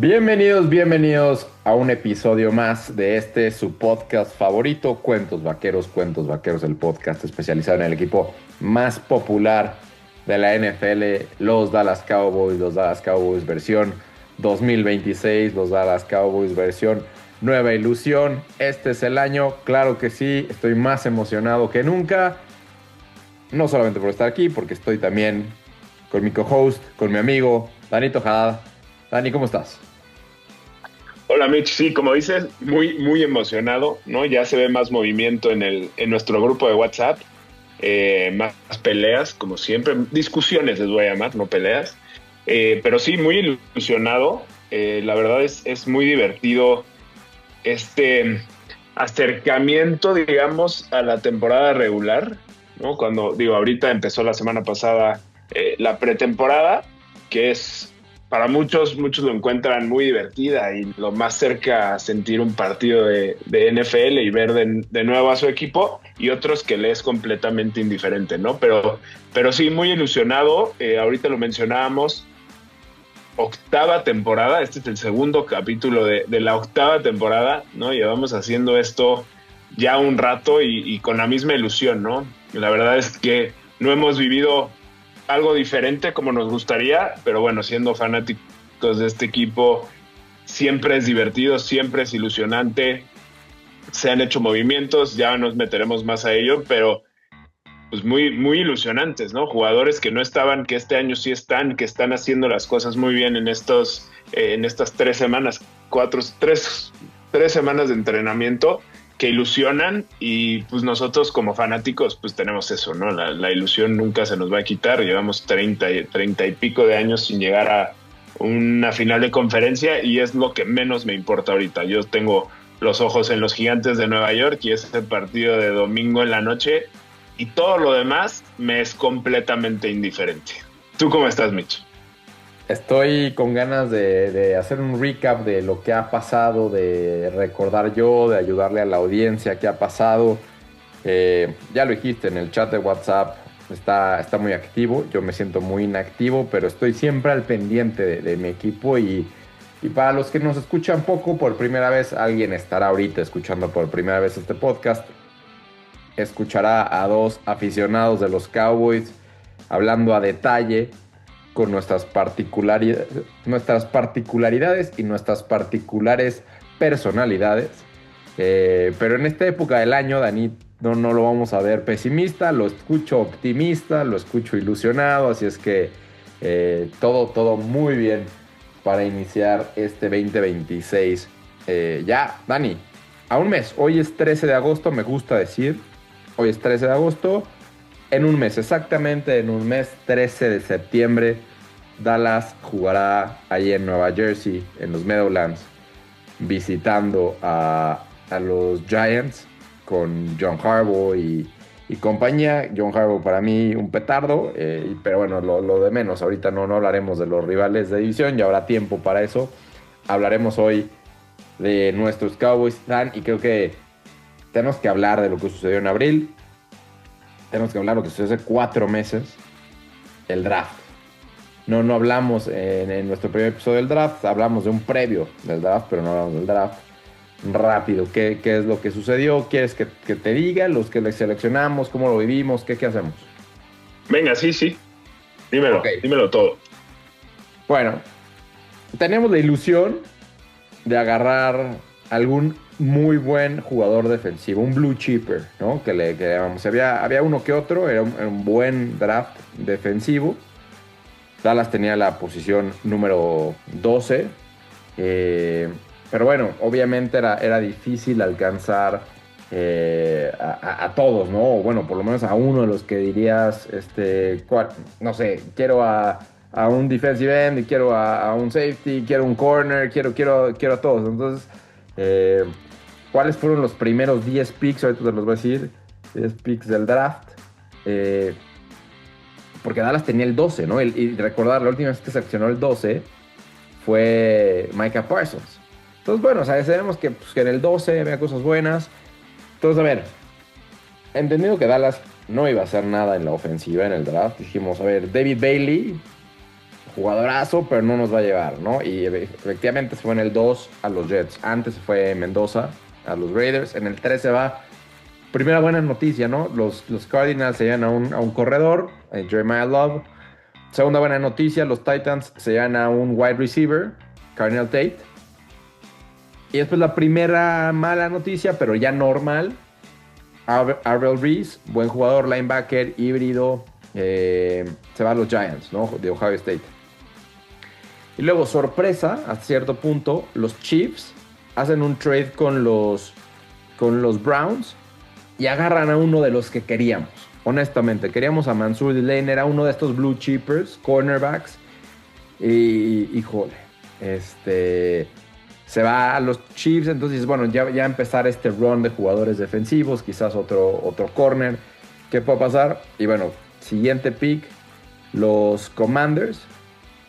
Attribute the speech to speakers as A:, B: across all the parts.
A: Bienvenidos a un episodio más de su podcast favorito, Cuentos Vaqueros, el podcast especializado en el equipo más popular de la NFL, los Dallas Cowboys versión 2026, los Dallas Cowboys versión Nueva Ilusión. Este es el año, claro que sí, estoy más emocionado que nunca, no solamente por estar aquí, porque estoy también con mi co-host, con mi amigo Danito Haddad. Dani, ¿cómo estás?
B: Hola Mitch, sí, como dices, muy emocionado, ¿no? Ya se ve más movimiento en nuestro grupo de WhatsApp, más peleas, como siempre, discusiones les voy a llamar, no peleas, pero sí, muy ilusionado. La verdad es muy divertido este acercamiento, digamos, a la temporada regular, ¿no? Cuando, digo, ahorita empezó la semana pasada la pretemporada, que es para muchos lo encuentran muy divertida y lo más cerca a sentir un partido de NFL y ver de nuevo a su equipo, y otros que le es completamente indiferente, ¿no? Pero sí, muy ilusionado. Ahorita lo mencionábamos, octava temporada, este es el segundo capítulo de la octava temporada, ¿no? Llevamos haciendo esto ya un rato y con la misma ilusión, ¿no? La verdad es que no hemos vivido algo diferente como nos gustaría, pero bueno, siendo fanáticos de este equipo, siempre es divertido, siempre es ilusionante. Se han hecho movimientos, ya nos meteremos más a ello, pero pues muy ilusionantes, ¿no? Jugadores que no estaban, que este año sí están, que están haciendo las cosas muy bien en estas 3 semanas, tres semanas de entrenamiento que ilusionan, y pues nosotros como fanáticos pues tenemos eso, ¿no? La ilusión nunca se nos va a quitar. Llevamos 30 y pico de años sin llegar a una final de conferencia y es lo que menos me importa ahorita. Yo tengo los ojos en los Gigantes de Nueva York y ese partido de domingo en la noche, y todo lo demás me es completamente indiferente. ¿Tú cómo estás, Mitch?
A: Estoy con ganas de hacer un recap de lo que ha pasado, de recordar yo, de ayudarle a la audiencia qué ha pasado. Ya lo dijiste, en el chat de WhatsApp está muy activo, yo me siento muy inactivo, pero estoy siempre al pendiente de mi equipo y para los que nos escuchan poco por primera vez, alguien estará ahorita escuchando por primera vez este podcast, escuchará a dos aficionados de los Cowboys hablando a detalle con nuestras particularidades y nuestras particulares personalidades. Pero en esta época del año, Dani, no lo vamos a ver pesimista, lo escucho optimista, lo escucho ilusionado, así es que todo muy bien para iniciar este 2026. Ya, Dani, a un mes, hoy es 13 de agosto, me gusta decir, hoy es 13 de agosto, en un mes, exactamente en un mes, 13 de septiembre, Dallas jugará ahí en Nueva Jersey, en los Meadowlands, visitando a los Giants con John Harbaugh y compañía. John Harbaugh para mí un petardo, pero bueno, lo de menos. Ahorita no hablaremos de los rivales de división, ya habrá tiempo para eso. Hablaremos hoy de nuestros Cowboys, Dan, y creo que tenemos que hablar de lo que sucedió en abril. Tenemos que hablar de lo que sucedió hace 4 meses, el draft. No hablamos en nuestro primer episodio del draft, hablamos de un previo del draft, pero no hablamos del draft. Rápido, ¿qué es lo que sucedió? ¿Quieres que te diga los que le seleccionamos, cómo lo vivimos, qué hacemos?
B: Venga, sí,
A: Ok.
B: dímelo todo.
A: Bueno, tenemos la ilusión de agarrar algún muy buen jugador defensivo, un blue chipper, ¿no? Que llamamos. Había uno que otro, era un buen draft defensivo. Dallas tenía la posición número 12. Pero bueno, obviamente era difícil alcanzar a todos, ¿no? O bueno, por lo menos a uno de los que dirías, no sé, quiero a un defensive end, y quiero a un safety, quiero un corner, quiero a todos. Entonces, ¿cuáles fueron los primeros 10 picks? Ahorita te los voy a decir, 10 picks del draft. Porque Dallas tenía el 12, ¿no? Y recordar, la última vez que seleccionó el 12 fue Micah Parsons. Entonces, bueno, o sea, sabemos que en el 12 había cosas buenas. Entonces, a ver, entendido que Dallas no iba a hacer nada en la ofensiva en el draft, dijimos, a ver, David Bailey jugadorazo, pero no nos va a llevar, ¿no? Y efectivamente se fue en el 2 a los Jets. Antes se fue Mendoza a los Raiders. En el 3 se va. Primera buena noticia, ¿no? Los Cardinals se llevan a un corredor, Jeremiah Love. Segunda buena noticia, los Titans se llevan a un wide receiver, Cardinal Tate. Y después la primera mala noticia, pero ya normal, Arvel Reese, buen jugador, linebacker, híbrido, se va a los Giants, ¿no? De Ohio State. Y luego, sorpresa, a cierto punto, los Chiefs hacen un trade con los Browns y agarran a uno de los que queríamos. Honestamente, queríamos a Mansour Lane, era uno de estos blue chippers, cornerbacks. Y, híjole, se va a los Chiefs, entonces, bueno, ya empezar este run de jugadores defensivos, quizás otro corner, ¿qué puede pasar? Y bueno, siguiente pick, los Commanders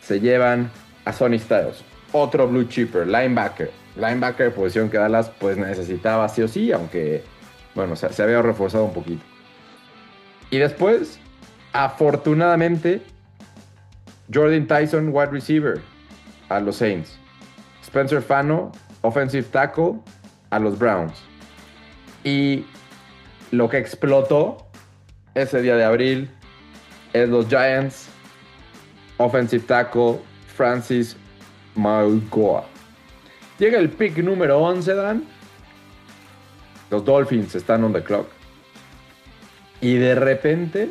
A: se llevan a Sonny Styles, otro blue chipper, linebacker, posición que Dallas pues necesitaba sí o sí, aunque, bueno, se había reforzado un poquito. Y después, afortunadamente, Jordan Tyson, wide receiver, a los Saints. Spencer Fano, offensive tackle, a los Browns. Y lo que explotó ese día de abril es los Giants, offensive tackle, Francis Mauigoa. Llega el pick número 11, Dan. Los Dolphins están on the clock. Y de repente,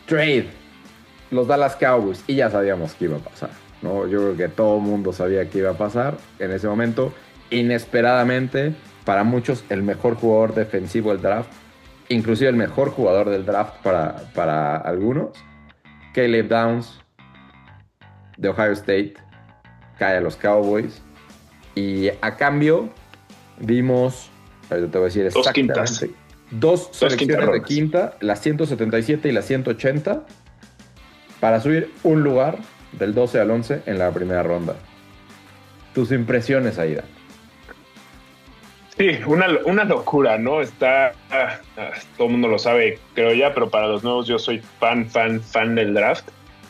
A: trade. Los Dallas Cowboys. Y ya sabíamos que iba a pasar, ¿no? Yo creo que todo el mundo sabía que iba a pasar en ese momento. Inesperadamente, para muchos, el mejor jugador defensivo del draft. Inclusive el mejor jugador del draft para algunos. Caleb Downs, de Ohio State, cae a los Cowboys. Y a cambio, vimos, ahorita te voy a decir exactamente, dos selecciones de quinta, la 177 y la 180, para subir un lugar del 12 al 11 en la primera ronda. Tus impresiones, Aida.
B: Sí, una locura, ¿no? Todo el mundo lo sabe, creo ya, pero para los nuevos yo soy fan del draft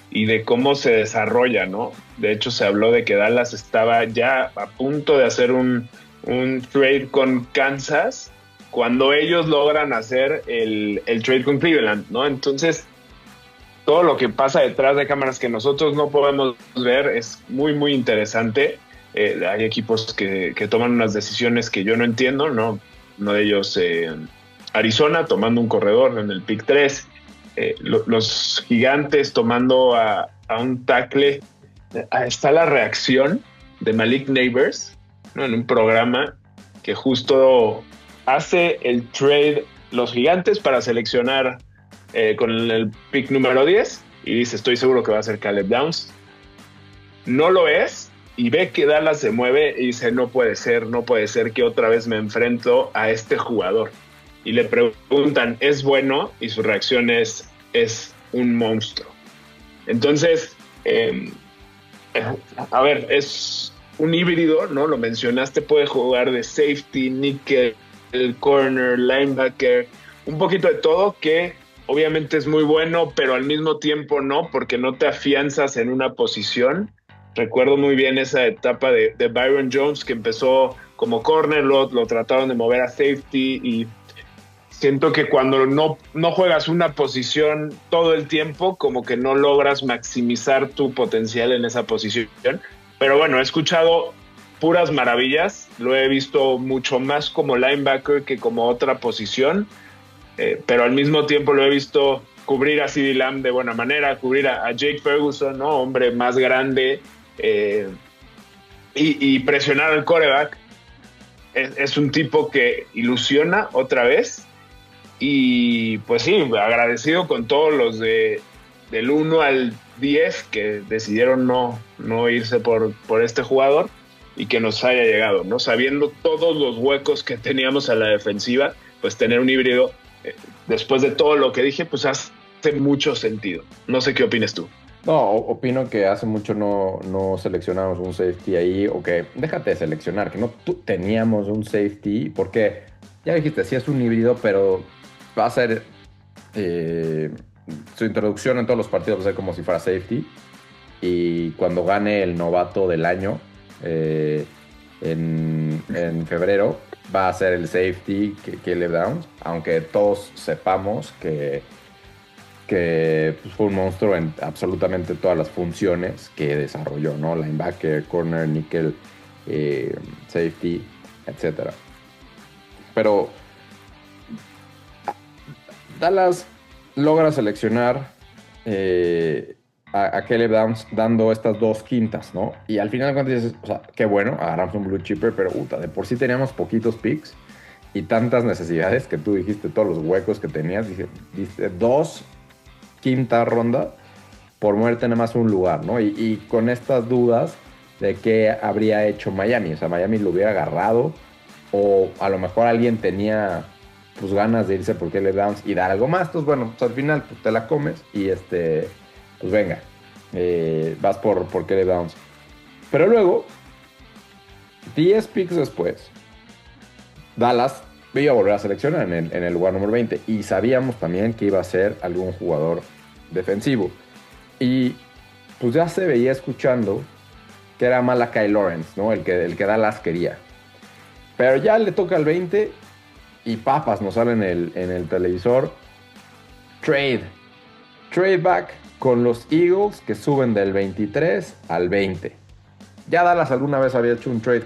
B: y de cómo se desarrolla, ¿no? De hecho, se habló de que Dallas estaba ya a punto de hacer un trade con Kansas cuando ellos logran hacer el trade con Cleveland, ¿no? Entonces, todo lo que pasa detrás de cámaras que nosotros no podemos ver es muy, muy interesante. Hay equipos que toman unas decisiones que yo no entiendo, ¿no? Uno de ellos, Arizona, tomando un corredor en el pick 3. Los Gigantes tomando a un tackle. Está la reacción de Malik Neighbors, ¿no? En un programa que justo hace el trade los Gigantes para seleccionar con el pick número 10 y dice, estoy seguro que va a ser Caleb Downs. No lo es, y ve que Dallas se mueve y dice, no puede ser que otra vez me enfrento a este jugador. Y le preguntan, ¿es bueno? Y su reacción es un monstruo. Entonces, a ver, es un híbrido, ¿no? Lo mencionaste, puede jugar de safety, nickel, corner, linebacker, un poquito de todo, que obviamente es muy bueno, pero al mismo tiempo no, porque no te afianzas en una posición. Recuerdo muy bien esa etapa de Byron Jones, que empezó como corner, lo trataron de mover a safety, y siento que cuando no juegas una posición todo el tiempo, como que no logras maximizar tu potencial en esa posición. Pero bueno, he escuchado puras maravillas, lo he visto mucho más como linebacker que como otra posición, pero al mismo tiempo lo he visto cubrir a CeeDee Lamb de buena manera, cubrir a Jake Ferguson, ¿no? Hombre más grande, y presionar al quarterback. Es un tipo que ilusiona otra vez, y pues sí, agradecido con todos los del 1 al 10 que decidieron no irse por este jugador y que nos haya llegado, ¿no? Sabiendo todos los huecos que teníamos a la defensiva, pues tener un híbrido, después de todo lo que dije, pues hace mucho sentido. No sé qué opinas tú.
A: No, opino que hace mucho no seleccionamos un safety ahí, o que déjate de seleccionar, que no teníamos un safety, porque ya dijiste, sí es un híbrido, pero va a ser su introducción en todos los partidos va a ser como si fuera safety. Y cuando gane el novato del año, en febrero, va a ser el safety Caleb Downs, aunque todos sepamos que pues, fue un monstruo en absolutamente todas las funciones que desarrolló, ¿no? Linebacker, corner, nickel, safety, etc. Pero Dallas logra seleccionar a Caleb Downs dando estas 2 quintas, ¿no? Y al final cuando dices, o sea, qué bueno, agarramos un blue chipper, pero puta, de por sí teníamos poquitos picks y tantas necesidades que tú dijiste, todos los huecos que tenías, dijiste 2 quinta ronda por muerte nada más un lugar, ¿no? Y con estas dudas de qué habría hecho Miami, o sea, Miami lo hubiera agarrado o a lo mejor alguien tenía pues ganas de irse por Caleb Downs y dar algo más, entonces bueno, pues al final pues, te la comes y pues venga, vas por Caleb Downs. Pero luego, 10 picks después, Dallas iba a volver a seleccionar en el lugar número 20 y sabíamos también que iba a ser algún jugador defensivo. Y pues ya se veía escuchando que era Malachi Lawrence, ¿no? El que Dallas quería. Pero ya le toca al 20 y papas nos sale en el televisor. Trade back con los Eagles que suben del 23 al 20. Ya Dallas alguna vez había hecho un trade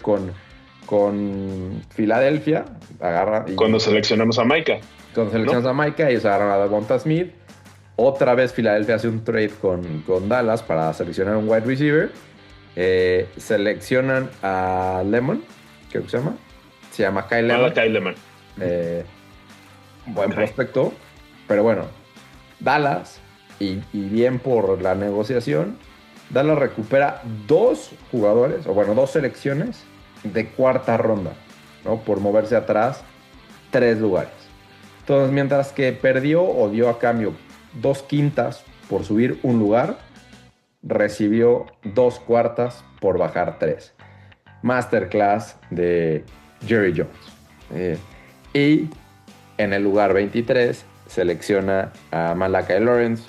A: con Filadelfia.
B: Cuando seleccionamos a Micah.
A: Cuando seleccionamos a Micah, ellos agarran a Devonta Smith. Otra vez Filadelfia hace un trade con Dallas para seleccionar un wide receiver. Seleccionan a Lemon, creo que se llama Kyle Lemon.
B: Kyle Lemon.
A: Buen prospecto, pero bueno, Dallas, y bien por la negociación, Dallas recupera 2 jugadores, o bueno, 2 selecciones de cuarta ronda, ¿no? Por moverse atrás 3 lugares. Entonces, mientras que perdió o dio a cambio 2 quintas por subir un lugar, recibió 2 cuartas por bajar 3. Masterclass de Jerry Jones. Y en el lugar 23 selecciona a Malachi Lawrence,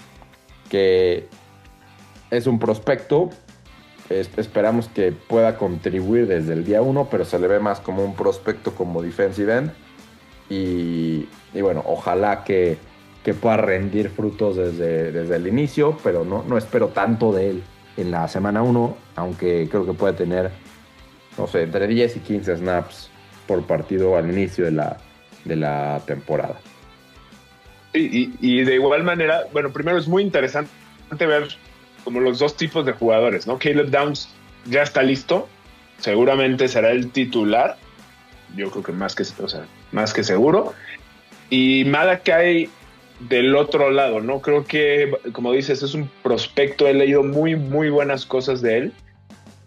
A: que es un prospecto. Esperamos que pueda contribuir desde el día 1, pero se le ve más como un prospecto como defensive end. Y bueno, ojalá que pueda rendir frutos desde el inicio, pero no espero tanto de él en la semana 1, aunque creo que puede tener, no sé, entre 10 y 15 snaps por partido al inicio de la temporada.
B: Y de igual manera, bueno, primero es muy interesante ver como los 2 tipos de jugadores, ¿no? Caleb Downs ya está listo, seguramente será el titular, yo creo que más que seguro, y Malachi del otro lado, ¿no? Creo que, como dices, es un prospecto, he leído muy, muy buenas cosas de él,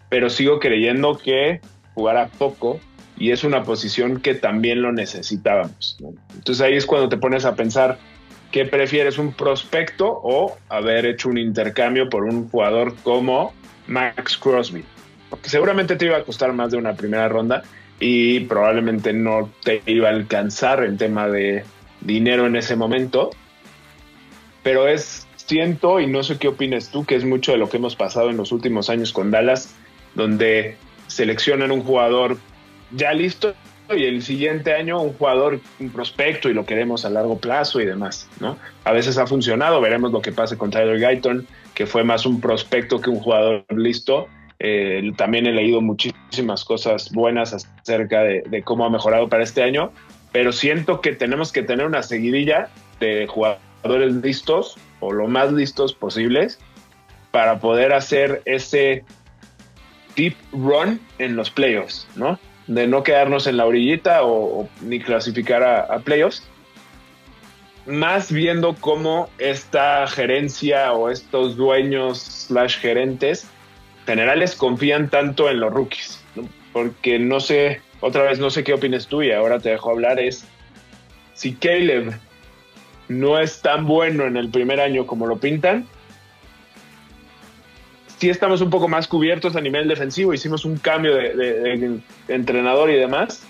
B: pero sigo creyendo que jugará poco y es una posición que también lo necesitábamos, ¿no? Entonces ahí es cuando te pones a pensar, ¿qué prefieres, un prospecto o haber hecho un intercambio por un jugador como Max Crosby? Porque seguramente te iba a costar más de una primera ronda y probablemente no te iba a alcanzar el tema de dinero en ese momento, pero siento, y no sé qué opinas tú, que es mucho de lo que hemos pasado en los últimos años con Dallas, donde seleccionan un jugador ya listo y el siguiente año un jugador, un prospecto, y lo queremos a largo plazo y demás, ¿no? A veces ha funcionado, veremos lo que pase con Tyler Guyton, que fue más un prospecto que un jugador listo. También he leído muchísimas cosas buenas acerca de cómo ha mejorado para este año, pero siento que tenemos que tener una seguidilla de jugadores listos o lo más listos posibles para poder hacer ese deep run en los playoffs, ¿no? De no quedarnos en la orillita o ni clasificar a playoffs, más viendo cómo esta gerencia o estos dueños / gerentes generales confían tanto en los rookies, ¿no? Porque no sé, otra vez no sé qué opinas tú y ahora te dejo hablar, es si Caleb no es tan bueno en el primer año como lo pintan, sí estamos un poco más cubiertos a nivel defensivo, hicimos un cambio de entrenador y demás,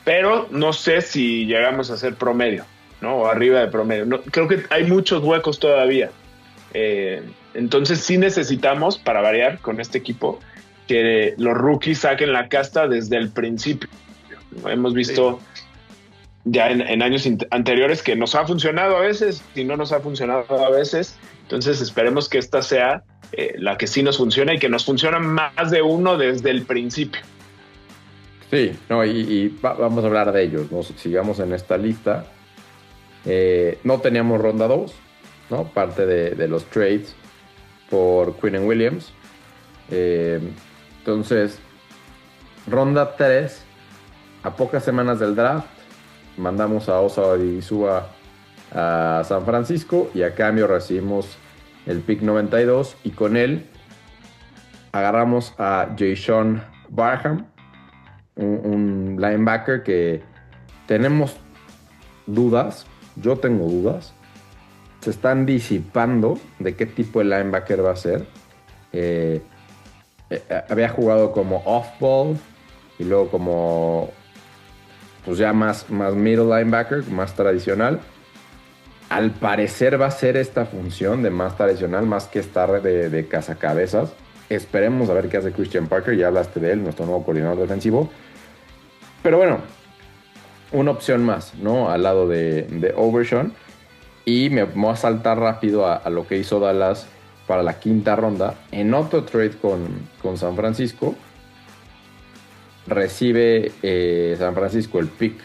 B: pero no sé si llegamos a ser promedio. ¿no? O arriba de promedio. No, creo que hay muchos huecos todavía. Entonces sí necesitamos, para variar con este equipo, que los rookies saquen la casta desde el principio. Hemos visto ya en años anteriores que nos ha funcionado a veces y no nos ha funcionado a veces. Entonces esperemos que esta sea la que sí nos funciona y que nos funciona más de uno desde el principio.
A: Sí, no, vamos a hablar de ellos, ¿no? Sigamos en esta lista. No teníamos ronda 2, ¿no? Parte de los trades por Quinnen Williams. Entonces, ronda 3, a pocas semanas del draft, mandamos a Osa Odighizuwa a San Francisco y a cambio recibimos el pick 92 y con él agarramos a Jayshon Barham, un linebacker que tenemos dudas, yo tengo dudas, se están disipando de qué tipo de linebacker va a ser. Había jugado como off-ball y luego como pues ya más middle linebacker, más tradicional. Al parecer va a ser esta función de más tradicional, más que estar de cazacabezas. Esperemos a ver qué hace Christian Parker, ya hablaste de él, nuestro nuevo coordinador defensivo. Pero bueno, una opción más, ¿no? Al lado de Overshown. Y me voy a saltar rápido a lo que hizo Dallas para la quinta ronda. En otro trade con San Francisco, recibe San Francisco el pick,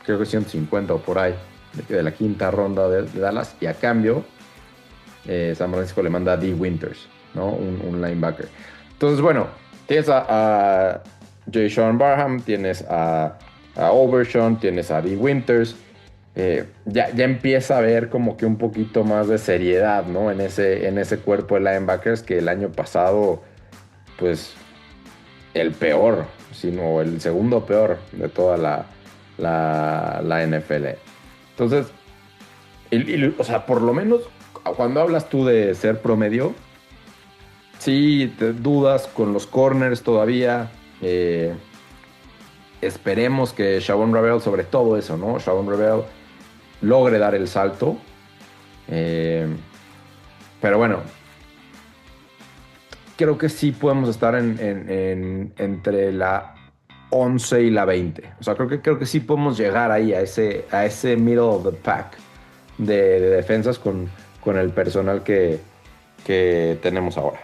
A: creo que 150 o por ahí, de la quinta ronda de Dallas. Y a cambio, San Francisco le manda a Dee Winters, ¿no? Un linebacker. Entonces, bueno, tienes a Jayshon Barham, tienes a Overshown, tienes a Dee Winters. Ya empieza a haber como que un poquito más de seriedad, ¿no? En ese cuerpo de linebackers que el año pasado, pues, el peor, sino el segundo peor de toda la NFL. Entonces, o sea, por lo menos cuando hablas tú de ser promedio, sí te dudas con los corners todavía. Esperemos que Shavon Ravel, sobre todo eso, ¿no? Shavon Ravel logre dar el salto. Pero bueno, creo que sí podemos estar entre la 11 y la 20. O sea, creo que sí podemos llegar ahí a ese middle of the pack de defensas con el personal que tenemos ahora.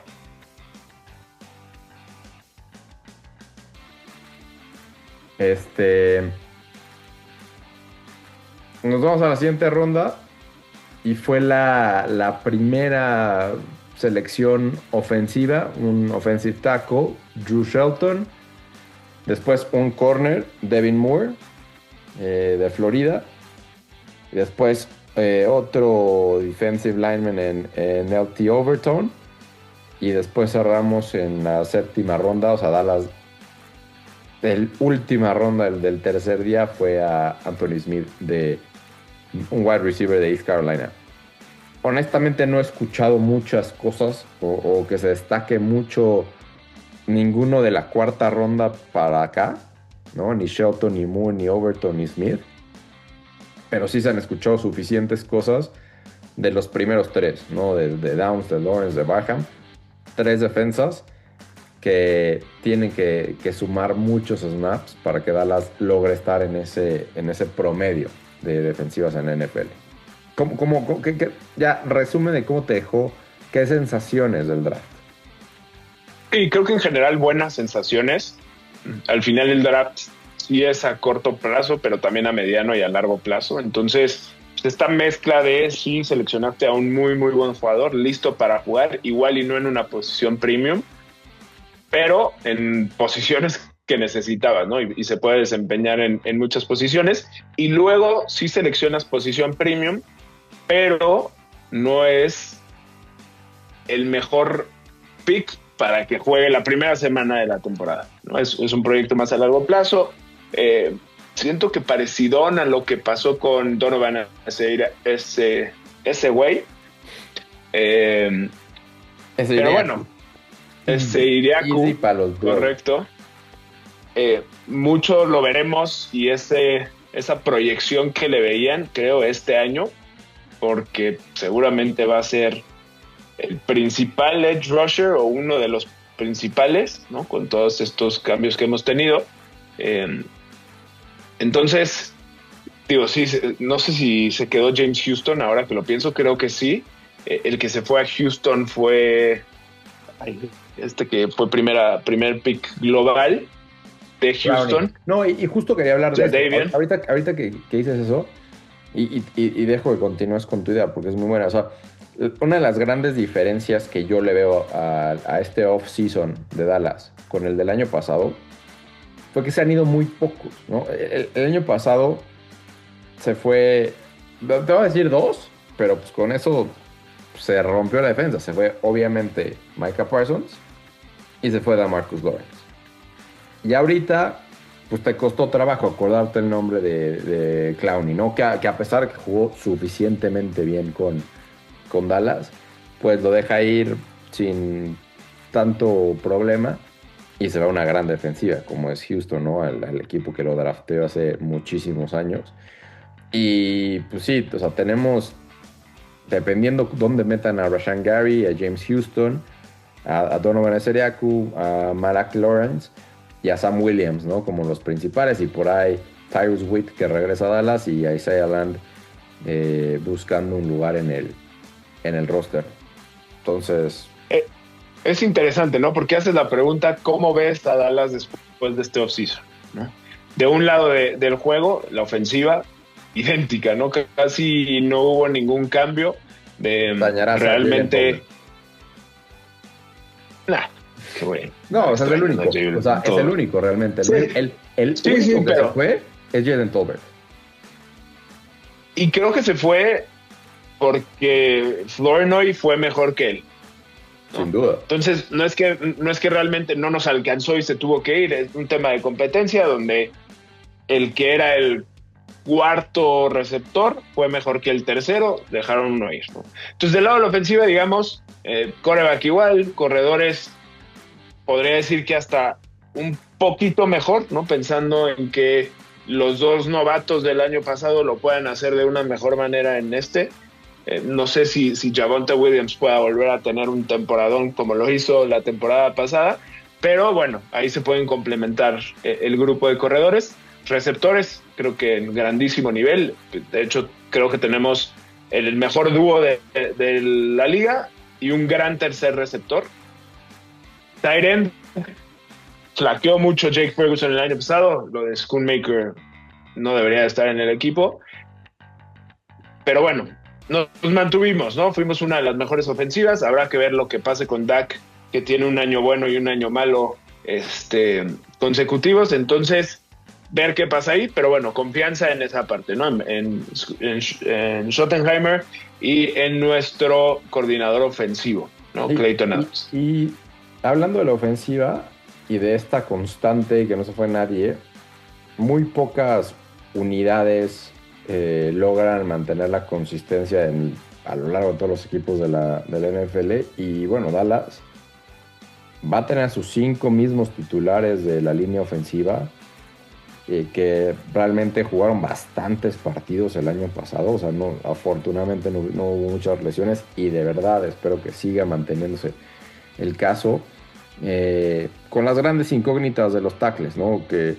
A: Nos vamos a la siguiente ronda y fue la primera selección ofensiva, un offensive tackle, Drew Shelton. Después un corner, Devin Moore, de Florida. Y después otro defensive lineman en LT Overton. Y después cerramos en la séptima ronda, o sea, Dallas. La última ronda del tercer día fue a Anthony Smith, de un wide receiver de East Carolina. Honestamente no he escuchado muchas cosas o que se destaque mucho ninguno de la cuarta ronda para acá, ¿no? Ni Shelton, ni Moore, ni Overton, ni Smith. Pero sí se han escuchado suficientes cosas de los primeros tres, ¿no? De Downs, de Lawrence, de Barham. Tres defensas que tienen que sumar muchos snaps para que Dallas logre estar en ese promedio de defensivas en la NFL. Ya resumen de cómo te dejó, qué sensaciones del draft.
B: Y creo que en general buenas sensaciones. Al final el draft sí es a corto plazo, pero también a mediano y a largo plazo. Entonces, esta mezcla de sí seleccionaste a un muy, muy buen jugador, listo para jugar, igual y no en una posición premium, pero en posiciones que necesitabas, ¿no? Y se puede desempeñar en muchas posiciones. Y luego sí seleccionas posición premium, pero no es el mejor pick para que juegue la primera semana de la temporada, ¿no? Es un proyecto más a largo plazo. Siento que parecidón a lo que pasó con Donovan ese güey. Pero bueno, Iriaku, correcto. Mucho lo veremos y ese esa proyección que le veían, creo, este año, porque seguramente va a ser el principal edge rusher o uno de los principales, ¿no? Con todos estos cambios que hemos tenido. Entonces, digo, sí, no sé si se quedó James Houston, ahora que lo pienso, creo que sí. El que se fue a Houston fue que fue primer pick global de Houston.
A: Browning. No, y justo quería hablar de eso. Ahorita que dices eso, y dejo que continúes con tu idea, porque es muy buena. O sea, una de las grandes diferencias que yo le veo a este off-season de Dallas con el del año pasado fue que se han ido muy pocos, ¿no? El año pasado se fue, te voy a decir dos, pero pues con eso se rompió la defensa. Se fue obviamente Micah Parsons y se fue DeMarcus Lawrence. Y ahorita, pues te costó trabajo acordarte el nombre de Clowney, ¿no? Que a pesar de que jugó suficientemente bien con Dallas, pues lo deja ir sin tanto problema y se va a una gran defensiva, como es Houston, ¿no? El equipo que lo drafteó hace muchísimos años. Y pues sí, o sea, tenemos, dependiendo dónde metan a Rashan Gary, a James Houston, a Donovan Ezeriaku, a Malak Lawrence y a Sam Williams, ¿no? Como los principales, y por ahí Tyrus Witt, que regresa a Dallas, y a Isaiah Land buscando un lugar en el roster. Entonces...
B: Es interesante, ¿no? Porque haces la pregunta, ¿cómo ves a Dallas después de este offseason, ¿no? De un lado del juego, la ofensiva, idéntica, ¿no? Casi no hubo ningún cambio. Realmente... qué bueno.
A: No, o sea, es el único. O sea, es el único realmente. Sí. El único que se fue es Jalen Tolbert.
B: Y creo que se fue porque Flournoy fue mejor que él, ¿no?
A: Sin duda.
B: Entonces, no es que realmente no nos alcanzó y se tuvo que ir. Es un tema de competencia donde el que era el cuarto receptor fue mejor que el tercero, dejaron uno ir, ¿no? Entonces, del lado de la ofensiva, digamos, quarterback igual, corredores, podría decir que hasta un poquito mejor, ¿no? Pensando en que los dos novatos del año pasado lo puedan hacer de una mejor manera en este. No sé si Javonte Williams pueda volver a tener un temporadón como lo hizo la temporada pasada, pero bueno, ahí se pueden complementar el grupo de corredores. Receptores, creo que en grandísimo nivel. De hecho, creo que tenemos el mejor dúo de la liga y un gran tercer receptor. Tight end, flaqueó mucho Jake Ferguson el año pasado. Lo de Schoonmaker no debería estar en el equipo. Pero bueno, nos mantuvimos, ¿no? Fuimos una de las mejores ofensivas. Habrá que ver lo que pase con Dak, que tiene un año bueno y un año malo consecutivos. Entonces, ver qué pasa ahí. Pero bueno, confianza en esa parte, ¿no? En Schottenheimer y en nuestro coordinador ofensivo, ¿no? Clayton Adams.
A: Y hablando de la ofensiva y de esta constante que no se fue nadie, muy pocas unidades logran mantener la consistencia a lo largo de todos los equipos de la NFL. Y bueno, Dallas va a tener sus 5 mismos titulares de la línea ofensiva, que realmente jugaron bastantes partidos el año pasado. O sea, afortunadamente no hubo muchas lesiones, y de verdad espero que siga manteniéndose el caso, con las grandes incógnitas de los tackles, ¿no? Que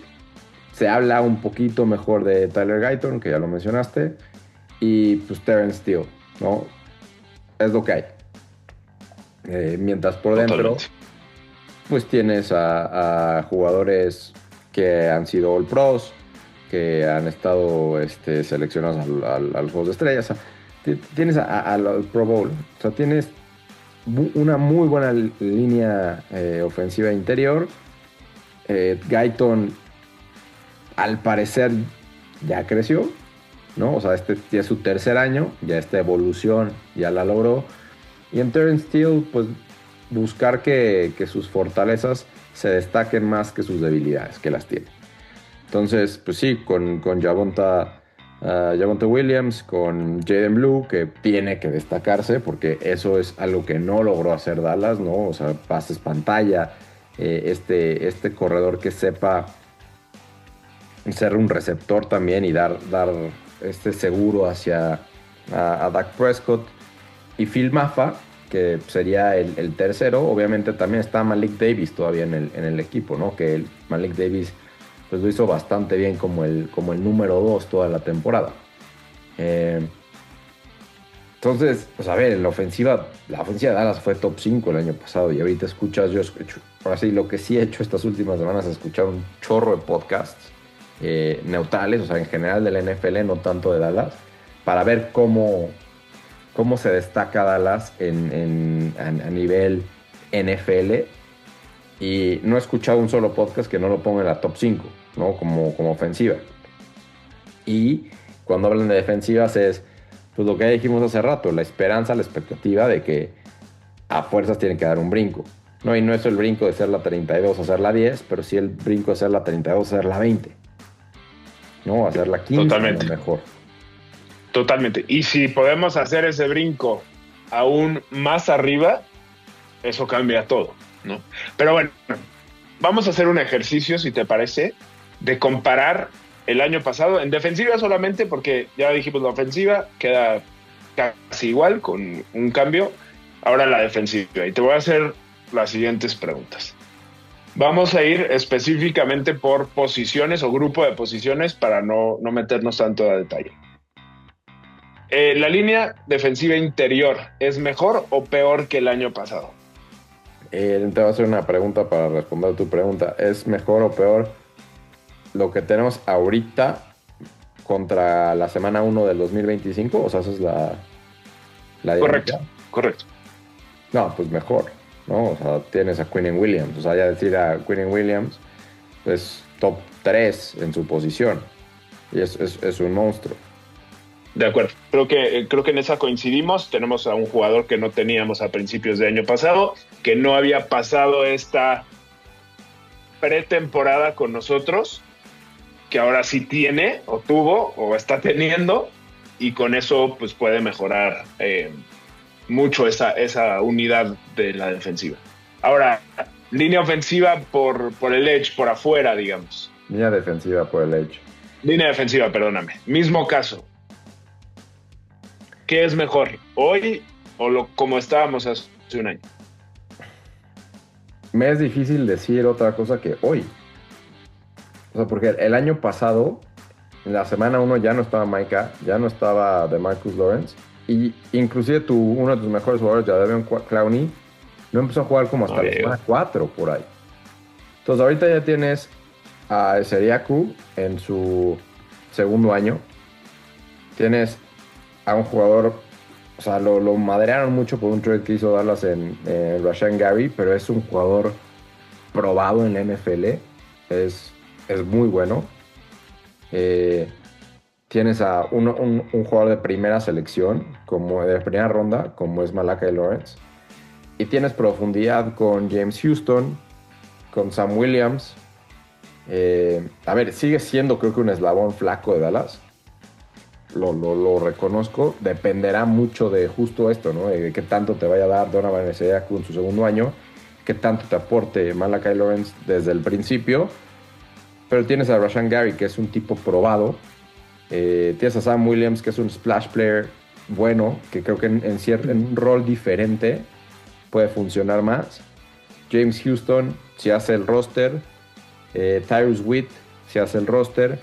A: se habla un poquito mejor de Tyler Guyton, que ya lo mencionaste, y pues Terrence Steele, ¿no? Es lo que hay. Mientras por dentro, pues tienes a jugadores que han sido All Pros, que han estado seleccionados al Juegos de Estrellas. O sea, tienes al Pro Bowl. O sea, tienes una muy buena línea ofensiva interior. Guyton, al parecer, ya creció, ¿no? O sea, ya es su tercer año, ya esta evolución ya la logró. Y en Terrence Steele, pues buscar que sus fortalezas se destaquen más que sus debilidades, que las tiene. Entonces, pues sí, con Javonte Williams, con Jaden Blue, que tiene que destacarse, porque eso es algo que no logró hacer Dallas, ¿no? O sea, pases pantalla, este corredor que sepa ser un receptor también y dar este seguro hacia a Dak Prescott. Y Phil Maffa, que sería el tercero. Obviamente también está Malik Davis todavía en el equipo, ¿no? Que Malik Davis pues lo hizo bastante bien como el número 2 toda la temporada. Entonces, pues a ver, la ofensiva de Dallas fue top 5 el año pasado y ahorita escuchas, yo escucho, ahora sí, lo que sí he hecho estas últimas semanas es escuchar un chorro de podcasts neutrales, o sea, en general de la NFL, no tanto de Dallas, para ver cómo se destaca Dallas a nivel NFL. Y no he escuchado un solo podcast que no lo ponga en la top 5, ¿no? Como ofensiva. Y cuando hablan de defensivas es pues lo que ya dijimos hace rato, la esperanza, la expectativa de que a fuerzas tienen que dar un brinco, ¿no? Y no es el brinco de ser la 32 a ser la 10, pero sí el brinco de ser la 32 a ser la 20, ¿no? A ser la 15
B: Totalmente.
A: a lo mejor.
B: Totalmente. Y si podemos hacer ese brinco aún más arriba, eso cambia todo, ¿no? Pero bueno, vamos a hacer un ejercicio, si te parece, de comparar el año pasado en defensiva solamente, porque ya dijimos la ofensiva queda casi igual con un cambio. Ahora la defensiva. Y te voy a hacer las siguientes preguntas. Vamos a ir específicamente por posiciones o grupo de posiciones para no meternos tanto a detalle. ¿La línea defensiva interior es mejor o peor que el año pasado?
A: Te voy a hacer una pregunta para responder a tu pregunta. ¿Es mejor o peor lo que tenemos ahorita contra la semana 1 del 2025? O sea, esa es la
B: Correcto.
A: No, pues mejor, ¿no? O sea, tienes a Quinnen Williams. O sea, ya decir a Quinnen Williams, pues top 3 en su posición. Y es un monstruo.
B: De acuerdo. Creo que en esa coincidimos. Tenemos a un jugador que no teníamos a principios de año pasado, que no había pasado esta pretemporada con nosotros, que ahora sí tiene, o tuvo, o está teniendo, y con eso pues puede mejorar mucho esa unidad de la defensiva. Ahora, línea ofensiva por el edge, por afuera, digamos.
A: Línea defensiva por el edge.
B: Línea defensiva, perdóname. Mismo caso. ¿Qué es mejor, hoy o como estábamos hace un año?
A: Me es difícil decir otra cosa que hoy. O sea, porque el año pasado, en la semana 1 ya no estaba Micah, ya no estaba DeMarcus Lawrence, y inclusive uno de tus mejores jugadores, Jadeveon Clowney, no empezó a jugar como hasta la semana 4 por ahí. Entonces ahorita ya tienes a Seriaku en su segundo año. Tienes a un jugador, o sea, lo madrearon mucho por un trade que hizo Dallas en Rashan Gary, pero es un jugador probado en la NFL, es muy bueno. Tienes a un jugador de primera selección, como de primera ronda, como es Malachi Lawrence, y tienes profundidad con James Houston, con Sam Williams. A ver, sigue siendo creo que un eslabón flaco de Dallas. Lo reconozco, dependerá mucho de justo esto, ¿no? De qué tanto te vaya a dar Donovan Esiaku en su segundo año, qué tanto te aporte Malachi Lawrence desde el principio, pero tienes a Rashan Gary, que es un tipo probado, tienes a Sam Williams, que es un splash player bueno, que creo que en un rol diferente puede funcionar más. James Houston, si hace el roster, Tyrus Wheat, si hace el roster.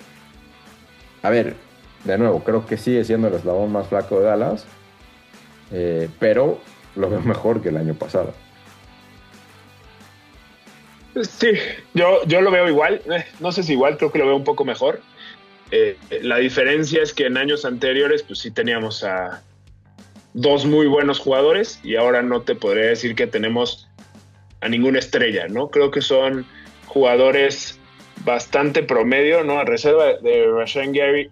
A: A ver, de nuevo, creo que sigue siendo el eslabón más flaco de Dallas, pero lo veo mejor que el año pasado.
B: Sí, yo lo veo igual. No sé si igual, creo que lo veo un poco mejor. La diferencia es que en años anteriores, pues sí teníamos a dos muy buenos jugadores y ahora no te podría decir que tenemos a ninguna estrella, ¿no? Creo que son jugadores bastante promedio, ¿no? A reserva de Rashan Gary,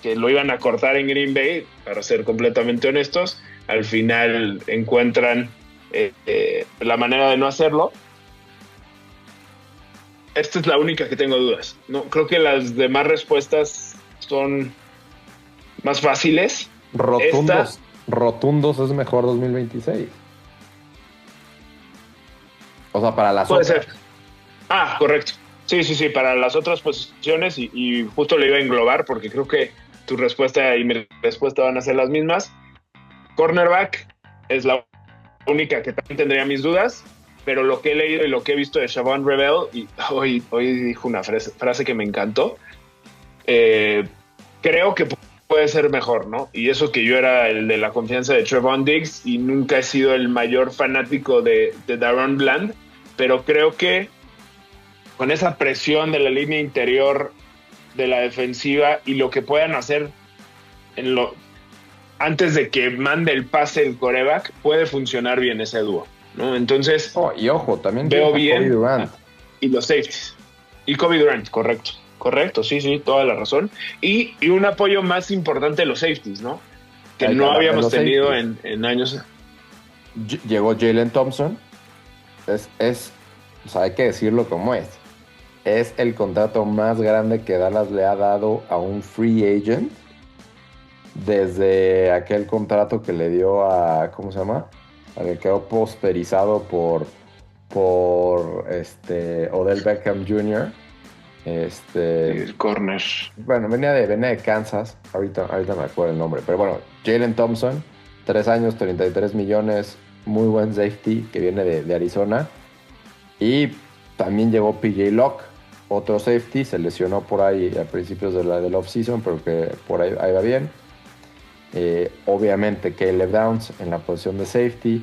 B: que lo iban a cortar en Green Bay, para ser completamente honestos, al final encuentran la manera de no hacerlo. Esta es la única que tengo dudas. No, creo que las demás respuestas son más fáciles.
A: Rotundos es mejor 2026. O sea, para las
B: puede
A: otras.
B: ser. Correcto. Sí, para las otras posiciones y justo le iba a englobar porque creo que tu respuesta y mi respuesta van a ser las mismas. Cornerback es la única que también tendría mis dudas, pero lo que he leído y lo que he visto de Shavon Rebel, y hoy dijo una frase que me encantó, creo que puede ser mejor, ¿no? Y eso que yo era el de la confianza de Trevon Diggs y nunca he sido el mayor fanático de Daron Bland, pero creo que con esa presión de la línea interior de la defensiva y lo que puedan hacer antes de que mande el pase el quarterback, puede funcionar bien ese dúo, ¿no? Entonces,
A: y ojo, también
B: veo bien
A: Kobe Durant.
B: Y los safeties. Y Kobe Durant, correcto, sí, toda la razón. Y un apoyo más importante de los safeties, ¿no? Que no habíamos tenido en años.
A: Llegó Jalen Thompson. O sea, hay que decirlo como es. Es el contrato más grande que Dallas le ha dado a un free agent desde aquel contrato que le dio a, ¿cómo se llama? Al que quedó posterizado por Odell Beckham Jr.
B: El corner.
A: Bueno, venía de Kansas, ahorita me acuerdo el nombre, pero bueno, Jalen Thompson, 3 años, 33 millones, muy buen safety que viene de Arizona. Y también llegó PJ Locke, otro safety, se lesionó por ahí a principios del off-season, pero que por ahí va bien. Obviamente Caleb Downs en la posición de safety.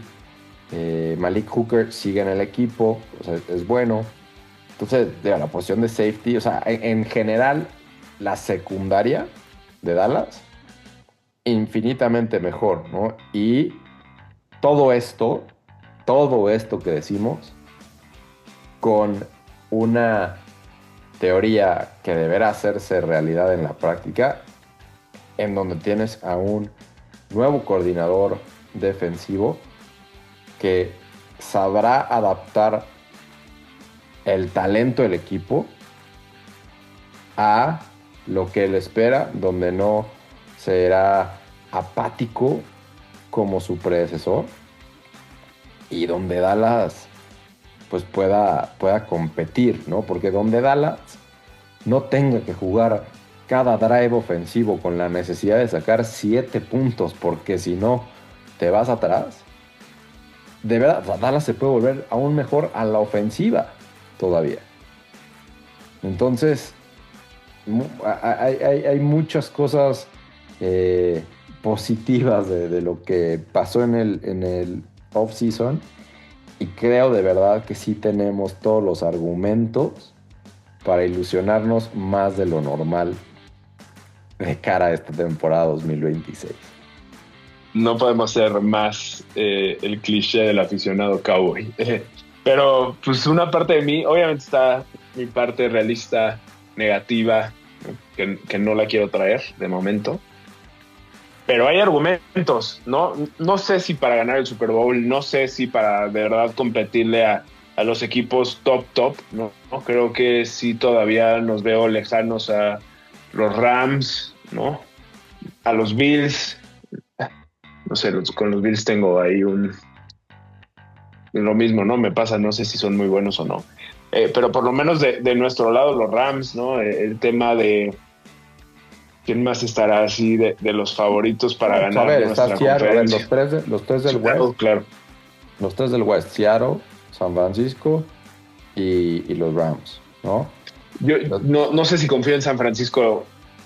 A: Malik Hooker sigue en el equipo, o sea, es bueno. Entonces, la posición de safety, o sea, en general, la secundaria de Dallas, infinitamente mejor, ¿no? Y todo esto que decimos, con una teoría que deberá hacerse realidad en la práctica, en donde tienes a un nuevo coordinador defensivo que sabrá adaptar el talento del equipo a lo que él espera, donde no será apático como su predecesor y donde Dallas pues pueda competir, ¿no? Porque donde Dallas no tenga que jugar cada drive ofensivo con la necesidad de sacar 7 puntos, porque si no te vas atrás, de verdad, Dallas se puede volver aún mejor a la ofensiva todavía. Entonces, hay muchas cosas positivas de lo que pasó en el off-season, y creo de verdad que sí tenemos todos los argumentos para ilusionarnos más de lo normal de cara a esta temporada 2026.
B: No podemos ser más el cliché del aficionado cowboy. Pero pues una parte de mí, obviamente está mi parte realista negativa, ¿no? que no la quiero traer de momento. Pero hay argumentos, ¿no? No sé si para ganar el Super Bowl, no sé si para de verdad competirle a los equipos top, ¿no? Creo que sí todavía nos veo lejanos a los Rams, ¿no? A los Bills. No sé, con los Bills tengo ahí lo mismo, ¿no? Me pasa, no sé si son muy buenos o no. Pero por lo menos de nuestro lado, los Rams, ¿no? El tema de ¿quién más estará así de los favoritos para ganar?
A: A ver, está Seattle, los tres del West.
B: Claro.
A: Los 3 del West, Seattle, San Francisco y los Rams, ¿no?
B: Yo no sé si confío en San Francisco,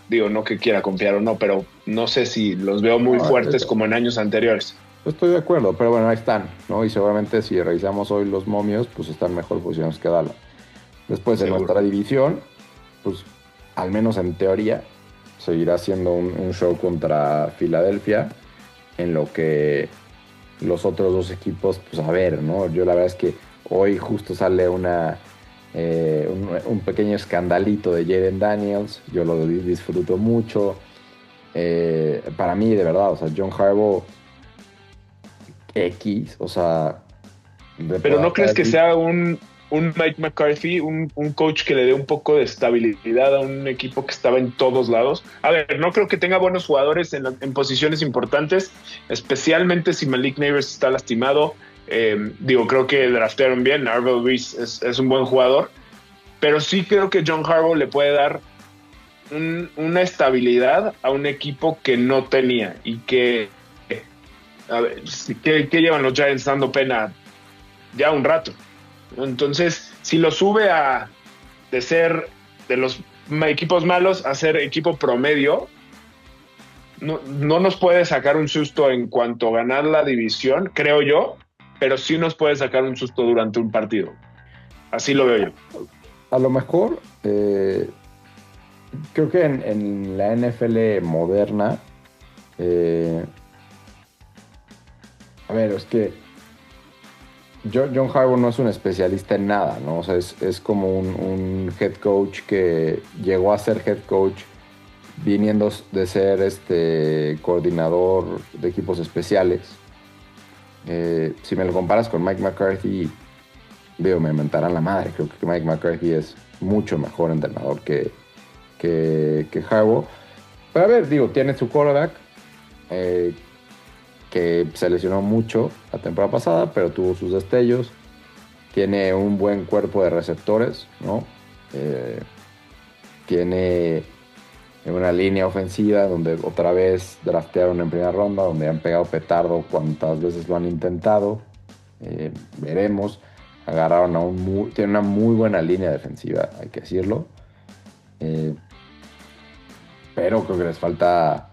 B: digo, no que quiera confiar o no, pero no sé si los veo muy fuertes como en años anteriores.
A: Estoy de acuerdo, pero bueno, ahí están, ¿no? Y seguramente si revisamos hoy los momios, pues están mejor posicionados que Dallas. Después de nuestra división, pues al menos en teoría, seguirá siendo un show contra Filadelfia, en lo que los otros 2 equipos, pues a ver, ¿no? Yo la verdad es que hoy justo sale un pequeño escandalito de Jaden Daniels, yo lo disfruto mucho. Para mí, de verdad, o sea, John Harbaugh X, o sea...
B: Pero ¿no crees que sea un Mike McCarthy, un coach que le dé un poco de estabilidad a un equipo que estaba en todos lados? A ver, no creo que tenga buenos jugadores en posiciones importantes, especialmente si Malik Neighbors está lastimado. Creo que draftearon bien. Arvel Reese es un buen jugador, pero sí creo que John Harbaugh le puede dar una estabilidad a un equipo que no tenía y que, a ver, que llevan los Giants dando pena ya un rato. Entonces, si lo sube de ser de los equipos malos a ser equipo promedio, no nos puede sacar un susto en cuanto a ganar la división, creo yo, pero sí nos puede sacar un susto durante un partido. Así lo veo yo.
A: A lo mejor, creo que en la NFL moderna, a ver, es que John Harbaugh no es un especialista en nada, ¿no? O sea, es como un head coach que llegó a ser head coach viniendo de ser coordinador de equipos especiales. Si me lo comparas con Mike McCarthy, me mentarán la madre. Creo que Mike McCarthy es mucho mejor entrenador que Harbaugh. Pero a ver, digo, tiene su quarterback, que se lesionó mucho la temporada pasada, pero tuvo sus destellos. Tiene un buen cuerpo de receptores, ¿no? Tiene una línea ofensiva donde otra vez draftearon en primera ronda, donde han pegado petardo cuantas veces lo han intentado. Veremos. Agarraron tiene una muy buena línea defensiva, hay que decirlo. Pero creo que les falta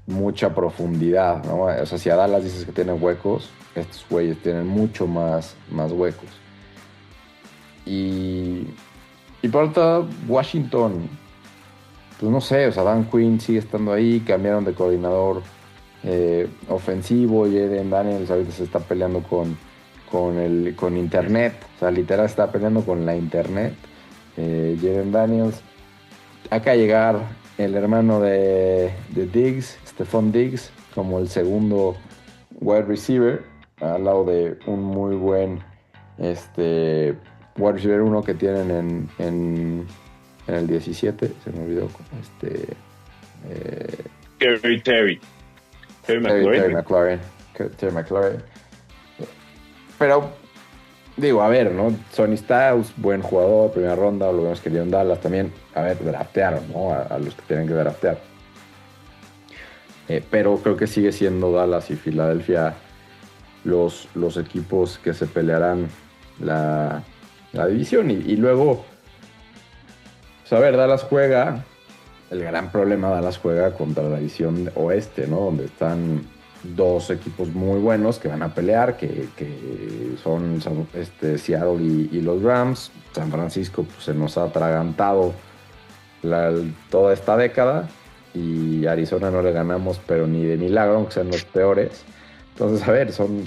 A: mucha profundidad, ¿no? O sea, si a Dallas dices que tienen huecos, estos güeyes tienen mucho más huecos. Y por otro, Washington, pues no sé, o sea, Dan Quinn sigue estando ahí, cambiaron de coordinador ofensivo, y Jaden Daniels ahorita se está peleando con internet, o sea, literal está peleando con la internet. Jaden Daniels, acá llegar el hermano de Diggs, Stephon Diggs, como el segundo wide receiver, al lado de un muy buen wide receiver 1 que tienen en el 17, se me olvidó.
B: Terry
A: McLaurin. Pero, digo, a ver, ¿no? Sonny Styles, buen jugador, primera ronda, lo vemos que en Dallas también. A ver, draftearon, ¿no? A los que tienen que draftear. Pero creo que sigue siendo Dallas y Filadelfia los equipos que se pelearán la división. Y luego, pues a ver, Dallas juega, el gran problema, Dallas juega contra la división oeste, ¿no? Donde están dos equipos muy buenos que van a pelear, que son Seattle y los Rams. San Francisco pues, se nos ha atragantado toda esta década, y Arizona no le ganamos, pero ni de milagro, aunque sean los peores. Entonces, a ver, son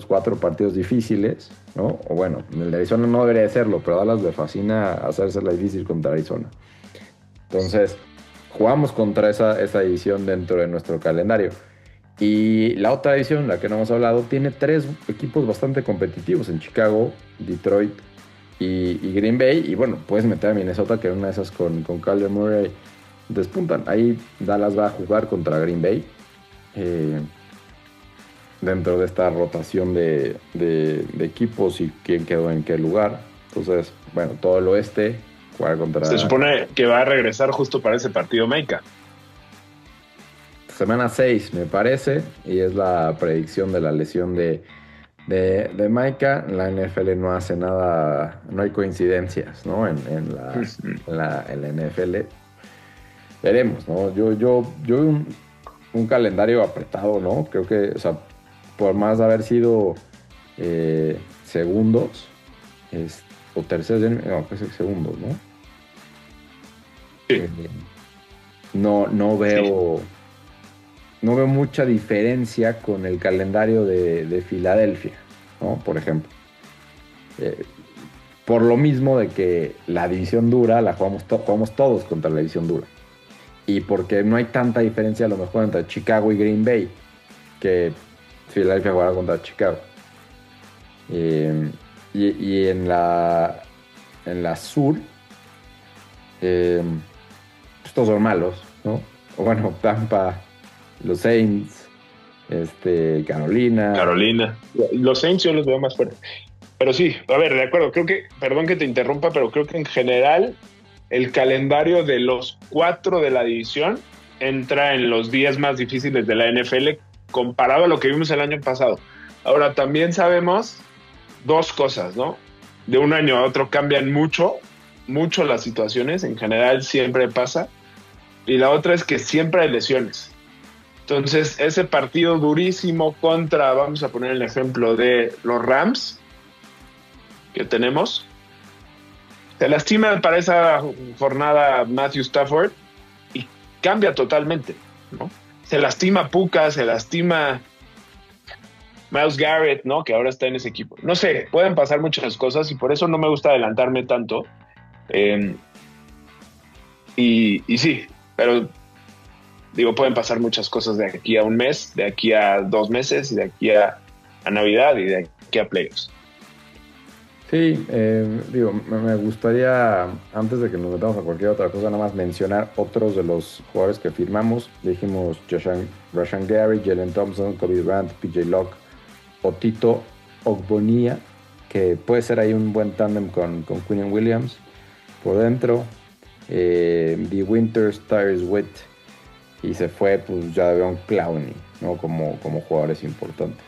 A: 4 partidos difíciles, ¿no? O bueno, el de Arizona no debería de serlo, pero a Dallas le fascina hacérsela difícil contra Arizona. Entonces, jugamos contra esa división dentro de nuestro calendario. Y la otra división, la que no hemos hablado, tiene 3 equipos bastante competitivos en Chicago, Detroit y Green Bay. Y bueno, puedes meter a Minnesota, que en una de esas con Kyler Murray despuntan. Ahí Dallas va a jugar contra Green Bay, dentro de esta rotación de equipos y quién quedó en qué lugar. Entonces, bueno, todo el oeste jugar contra...
B: Se supone que va a regresar justo para ese partido Meika.
A: Semana 6, me parece, y es la predicción de la lesión de Micah. La NFL no hace nada, no hay coincidencias, ¿no? En la NFL. Veremos, ¿no? Yo un calendario apretado, ¿no? Creo que, o sea, por más haber sido segundos o terceros, no, pues segundos, ¿no?
B: Sí.
A: No veo... Sí. No veo mucha diferencia con el calendario de Filadelfia, ¿no? Por ejemplo. Por lo mismo de que la división dura la jugamos todos contra la división dura. Y porque no hay tanta diferencia a lo mejor entre Chicago y Green Bay, que Filadelfia jugará contra Chicago. Y en la sur, pues todos son malos, ¿no? O bueno, Tampa... Los Saints, Carolina.
B: Los Saints yo los veo más fuertes. Pero sí, a ver, de acuerdo, perdón que te interrumpa, pero creo que en general el calendario de los 4 de la división entra en los días más difíciles de la NFL comparado a lo que vimos el año pasado. Ahora, también sabemos dos cosas, ¿no? De un año a otro cambian mucho las situaciones, en general siempre pasa. Y la otra es que siempre hay lesiones. Entonces, ese partido durísimo contra, vamos a poner el ejemplo de los Rams que tenemos, se lastima para esa jornada Matthew Stafford y cambia totalmente, ¿no? Se lastima Puka, se lastima Myles Garrett, ¿no? Que ahora está en ese equipo. No sé, pueden pasar muchas cosas y por eso no me gusta adelantarme tanto. Eh, y sí, pero digo, pueden pasar muchas cosas de aquí a un mes, de aquí a 2 meses, de aquí a Navidad y de aquí a playoffs.
A: Sí, digo, me gustaría, antes de que nos metamos a cualquier otra cosa, nada más mencionar otros de los jugadores que firmamos. Dijimos Rashan Gary, Jalen Thompson, Kobe Bryant, PJ Locke, Otito Ogbonnia, que puede ser ahí un buen tándem con Quinnen Williams por dentro. The Winters, Tyrese Witt, y se fue pues ya de un Clowney, ¿no? Como jugadores importantes.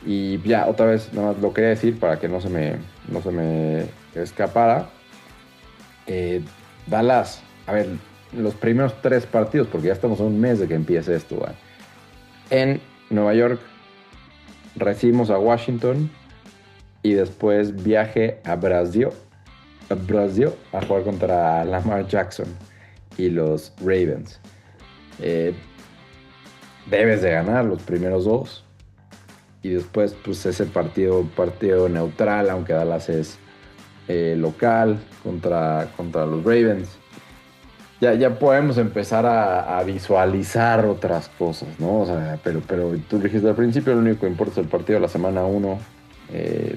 A: Y ya, otra vez, nada más lo quería decir para que no se me escapara. Dallas, a ver, los primeros 3 partidos, porque ya estamos a un mes de que empiece esto, ¿va? En Nueva York recibimos a Washington y después viaje a Brasil a jugar contra Lamar Jackson y los Ravens. Debes de ganar los primeros 2. Y después, pues ese partido neutral, aunque Dallas es local contra los Ravens. Ya podemos empezar a visualizar otras cosas, ¿no? O sea, pero tú dijiste al principio, lo único que importa es el partido de la semana 1,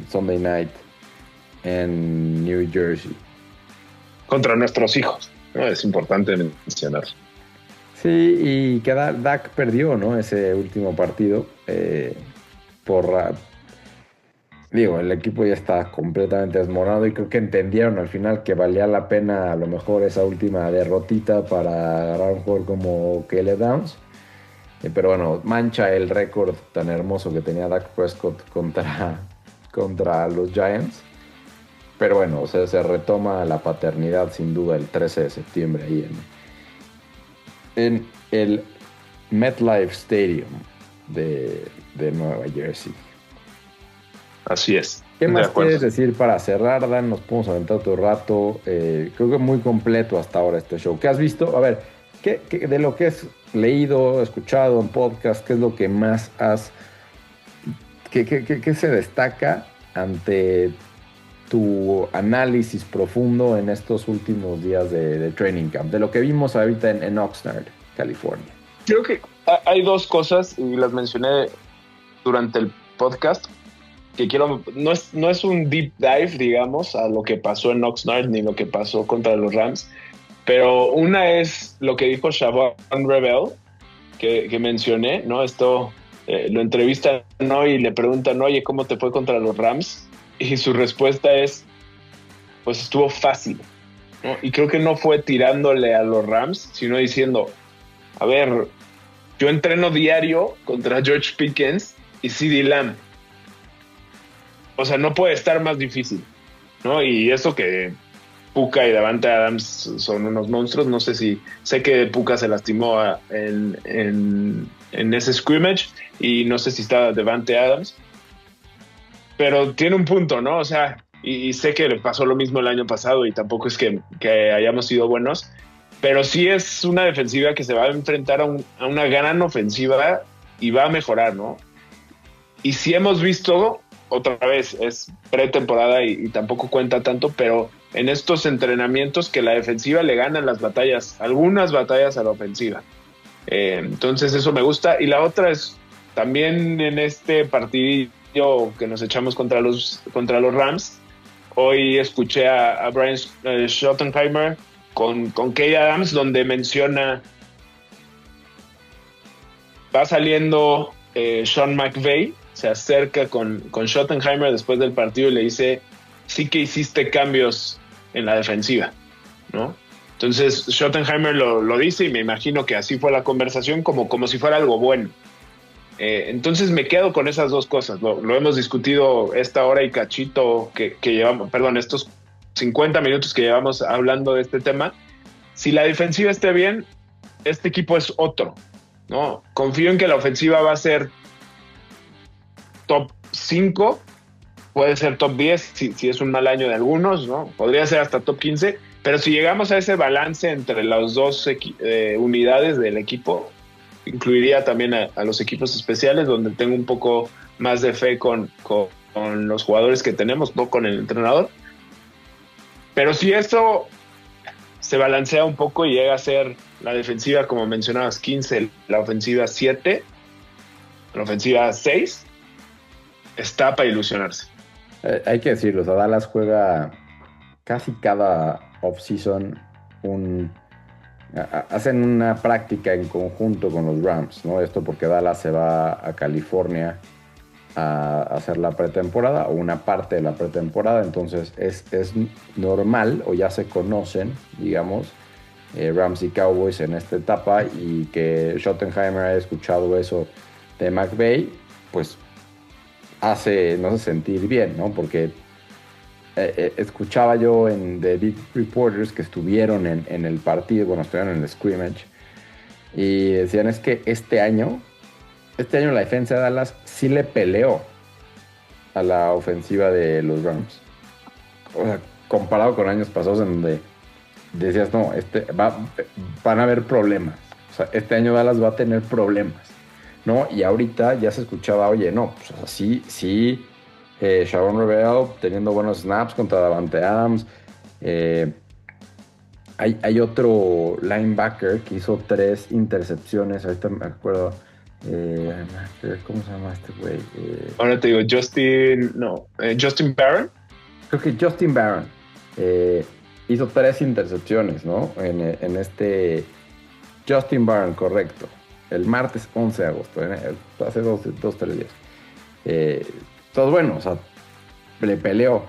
A: Sunday Night, en New Jersey.
B: Contra nuestros hijos, ¿no? Es importante mencionar.
A: Sí, y que Dak perdió, ¿no? Ese último partido. Digo, el equipo ya está completamente desmoronado y creo que entendieron al final que valía la pena a lo mejor esa última derrotita para agarrar un jugador como Caleb Downs. Pero bueno, mancha el récord tan hermoso que tenía Dak Prescott contra los Giants. Pero bueno, o sea, se retoma la paternidad sin duda el 13 de septiembre ahí en el MetLife Stadium de Nueva Jersey.
B: Así es.
A: ¿Qué más quieres decir para cerrar, Dan? Nos podemos aventar otro rato. Creo que muy completo hasta ahora este show. ¿Qué has visto? A ver, ¿qué de lo que has leído, escuchado en podcast, qué es lo que más has... ¿Qué se destaca ante tu análisis profundo en estos últimos días de Training Camp? De lo que vimos ahorita en Oxnard, California.
B: Creo que hay 2 cosas, y las mencioné durante el podcast, que no es un deep dive, digamos, a lo que pasó en Oxnard ni lo que pasó contra los Rams, pero una es lo que dijo Shavon Rebel, que mencioné, ¿no? Esto lo entrevistan, ¿no? Y le preguntan, oye, ¿cómo te fue contra los Rams? Y su respuesta es, pues estuvo fácil, ¿no? Y creo que no fue tirándole a los Rams, sino diciendo, a ver, yo entreno diario contra George Pickens y CeeDee Lamb. O sea, no puede estar más difícil, ¿no? Y eso que Puka y Davante Adams son unos monstruos. No sé si... Sé que Puka se lastimó en ese scrimmage y no sé si está Davante Adams. Pero tiene un punto, ¿no? O sea, y sé que le pasó lo mismo el año pasado y tampoco es que hayamos sido buenos. Pero sí es una defensiva que se va a enfrentar a una gran ofensiva y va a mejorar, ¿no? Y sí hemos visto, otra vez, es pretemporada y tampoco cuenta tanto, pero en estos entrenamientos que la defensiva le gana las batallas, algunas batallas a la ofensiva. Entonces eso me gusta. Y la otra es también en este partidillo que nos echamos contra los Rams. Hoy escuché a Brian Schottenheimer con Kay Adams, donde menciona, va saliendo Sean McVay, se acerca con Schottenheimer después del partido y le dice, sí que hiciste cambios en la defensiva, ¿no? Entonces Schottenheimer lo dice y me imagino que así fue la conversación, como si fuera algo bueno. Entonces me quedo con esas dos cosas. Lo hemos discutido esta hora y cachito que llevamos, perdón, estos 50 minutos que llevamos hablando de este tema. Si la defensiva esté bien, este equipo es otro, ¿no? Confío en que la ofensiva va a ser top 5, puede ser top 10 si es un mal año de algunos, ¿no? Podría ser hasta top 15, pero si llegamos a ese balance entre las dos unidades del equipo, incluiría también a los equipos especiales, donde tengo un poco más de fe con los jugadores que tenemos, no con el entrenador. Pero si esto se balancea un poco y llega a ser la defensiva, como mencionabas, 15, la ofensiva 7, la ofensiva 6, está para ilusionarse.
A: Hay que decirlo, o sea, Dallas juega casi cada offseason hacen una práctica en conjunto con los Rams, ¿no? Esto porque Dallas se va a California a hacer la pretemporada o una parte de la pretemporada, entonces es normal o ya se conocen, digamos, Rams y Cowboys en esta etapa, y que Schottenheimer haya escuchado eso de McVay, pues nos hace sentir bien, ¿no? Porque escuchaba yo de beat reporters que estuvieron en el partido, bueno, estuvieron en el scrimmage, y decían es que este año la defensa de Dallas sí le peleó a la ofensiva de los Rams. O sea, comparado con años pasados en donde decías, no, van a haber problemas. O sea, este año Dallas va a tener problemas, ¿no? Y ahorita ya se escuchaba, oye, no, pues así, sí, Sharon Rivera teniendo buenos snaps contra Davante Adams. Hay otro linebacker que hizo 3 intercepciones, ahorita me acuerdo. ¿Cómo se llama este güey?
B: Ahora te digo, Justin Barron.
A: Creo que Justin Barron hizo 3 intercepciones, ¿no? En este Justin Barron, correcto. El martes 11 de agosto, hace 2-3 días. Todo bueno, o sea, le peleó.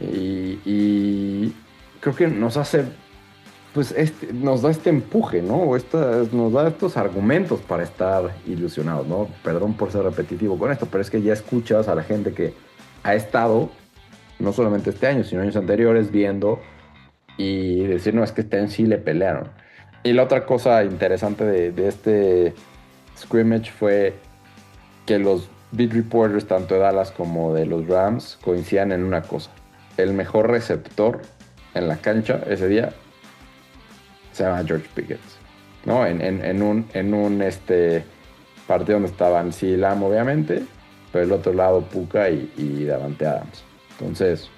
A: Y creo que nos hace, pues nos da este empuje, ¿no? Nos da estos argumentos para estar ilusionados, ¿no? Perdón por ser repetitivo con esto, pero es que ya escuchas a la gente que ha estado, no solamente este año, sino años anteriores, viendo y decir, no, es que este año sí le pelearon. Y la otra cosa interesante de este scrimmage fue que los beat reporters, tanto de Dallas como de los Rams, coincidían en una cosa. El mejor receptor en la cancha ese día se llama George Pickens, ¿no? En un partido donde estaban CeeDee Lamb, obviamente, pero el otro lado Puka y Davante Adams. Entonces,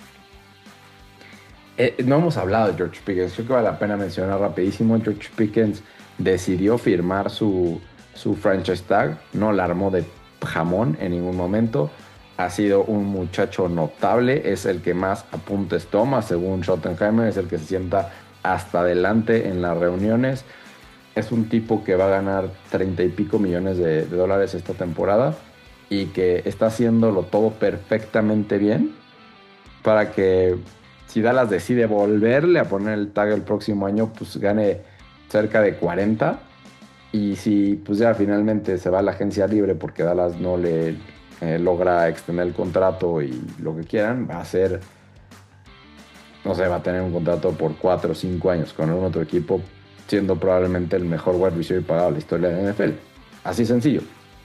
A: no hemos hablado de George Pickens. Creo que vale la pena mencionar rapidísimo. George Pickens decidió firmar su franchise tag, no la armó de jamón en ningún momento. Ha sido un muchacho notable, es el que más apuntes toma, según Schottenheimer, es el que se sienta hasta adelante en las reuniones. Es un tipo que va a ganar 30 y pico millones de dólares esta temporada y que está haciéndolo todo perfectamente bien para que, si Dallas decide volverle a poner el tag el próximo año, pues gane cerca de 40. Y si pues ya finalmente se va a la agencia libre porque Dallas no le logra extender el contrato y lo que quieran, va a ser, no sé, va a tener un contrato por 4 o 5 años con algún otro equipo, siendo probablemente el mejor wide receiver pagado de la historia de la NFL. Así sencillo.